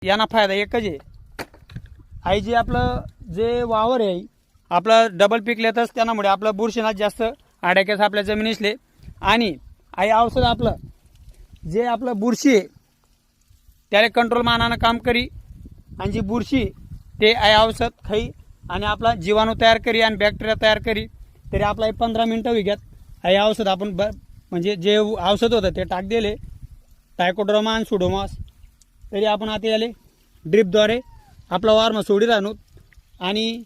यांना फायदा एकच आहे, आई जे आपलं जे वावर आहे आपलं डबल पीक लेतच त्यामुळे आपलं बुरशीनाश जास्त आड्याक्यास आपल्या जमिनीसले आणि आई औषध आपलं जे आपलं बुरशी आहे त्याला कंट्रोल मानानं काम करी आणि जी बुरशी ते आई औषध खाई आणि आपला जीवाणू तयार करी आणि बॅक्टेरिया तयार करी तरी आपला 15 मिनटं विघ्यात आई औषध आपण म्हणजे जे औषध होतं ते टाक दिले टायकोड्रामा आणि सुडोमास तरी आपण आता याले ड्रिपद्वारे आपला वारमा सोडी राहणूत आणि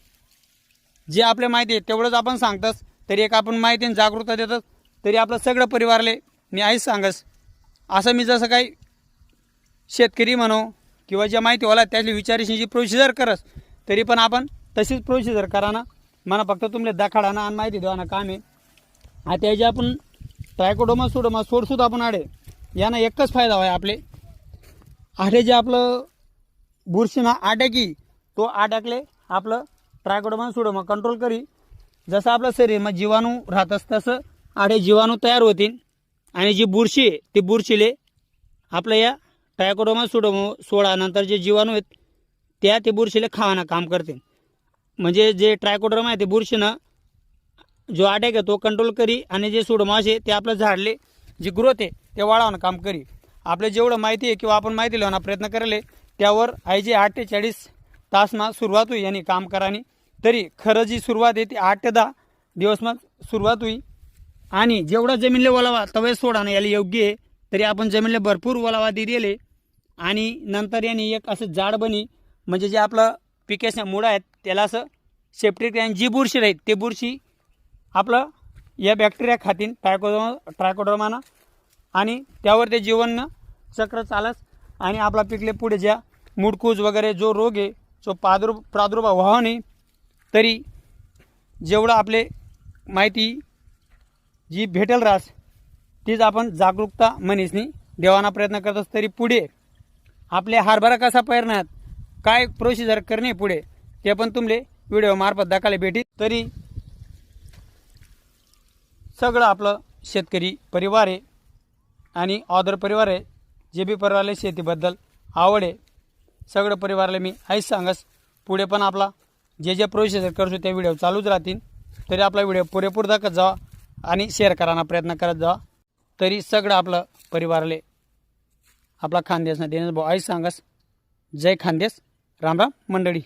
जे आपल्या माहिती आहे तेवढंच आपण सांगतस तरी एक आपण माहिती जागरूकता देतात तरी आपलं सगळं परिवारले मी आईच सांगस असं मी जसं काही शेतकरी म्हणो किंवा ज्या माहिती होला त्याची विचारायची जी प्रोसिजर करस तरी पण आपण तशीच प्रोसिजर करा ना मला फक्त तुमले दाखाडाना आणि माहिती देवा ना काम आहे आता जे आपण ट्रायकोडोमा सुडोमा सोडसूद आपण आडे यांना एकच फायदा आहे आपले आडे जे आपलं बुरशीना आटॅकी तो आटॅकले आपलं ट्रायकोडोमा सुडोमा कंट्रोल करी जसं आपलं शरीर जीवाणू राहतस तसं आडे जीवाणू तयार होतील आणि जी बुरशी आहे ती बुरशीले आपल्या या ट्रायकोडोमा सुडोमा सोडा नंतर जे जीवाणू आहेत त्या ते बुरशीले खावाना काम करतील म्हणजे जे ट्रायकोडोमा आहे ते बुरशीनं जो अटॅक आहे तो कंट्रोल करी आणि जे सुडोमास आहे ते आपलं झाडले जी ग्रोथ आहे ते वाढवणं काम करी आपले जेवढं माहिती आहे किंवा आपण माहिती लिहावना प्रयत्न करले त्यावर आई जे 8 ते 40 तासमा सुरुवात होई यांनी काम करानी तरी खरं जी सुरुवात आहे ती 8 ते 10 दिवसमा सुरुवात होई आणि जेवढा जमीनले ओलावा तवे सोडानं याला योग्य आहे तरी आपण जमीनले भरपूर ओलावा दिले आणि नंतर यांनी एक असं जाड बनी म्हणजे जे आपलं पिकेच्या मुळा आहेत त्याला असं सेप्टिक आणि जी बुरशी राहील ते बुरशी आपलं या बॅक्टेरिया खातीन ट्रायकोडर्मानं आणि त्यावर ते जीवन चक्र चालस आणि आपला पिकले पुढे ज्या मुडकूज वगैरे जो रोग आहे जो प्रादुर्भाव व्हावा नाही तरी जेवढं आपले माहिती जी भेटेल रास तीच आपण जागरूकता मनीसनी देवाना प्रयत्न करत असतो तरी पुढे आपले हरभरा कसा पेरण्यात काय प्रोसिजर करणे पुढे ते पण तुमले व्हिडिओ मार्फत दाखवले भेटी तरी सगळं आपलं शेतकरी परिवार आहे आणि ऑदर परिवार आहे जे बी परिवारले शेतीबद्दल आवड आहे सगळं परिवारले मी आईच सांगस पुढे पण आपला जे जे प्रोसिजर करतो ते व्हिडिओ चालूच राहतील तरी आपला व्हिडिओ पुरेपूर दाखवत जावा आणि शेअर करायला प्रयत्न करत जावा तरी सगळं आपलं परिवारले आपला खानदेशना देण्यास भाऊ आईच सांगस जय खानदेश राम राम मंडळी।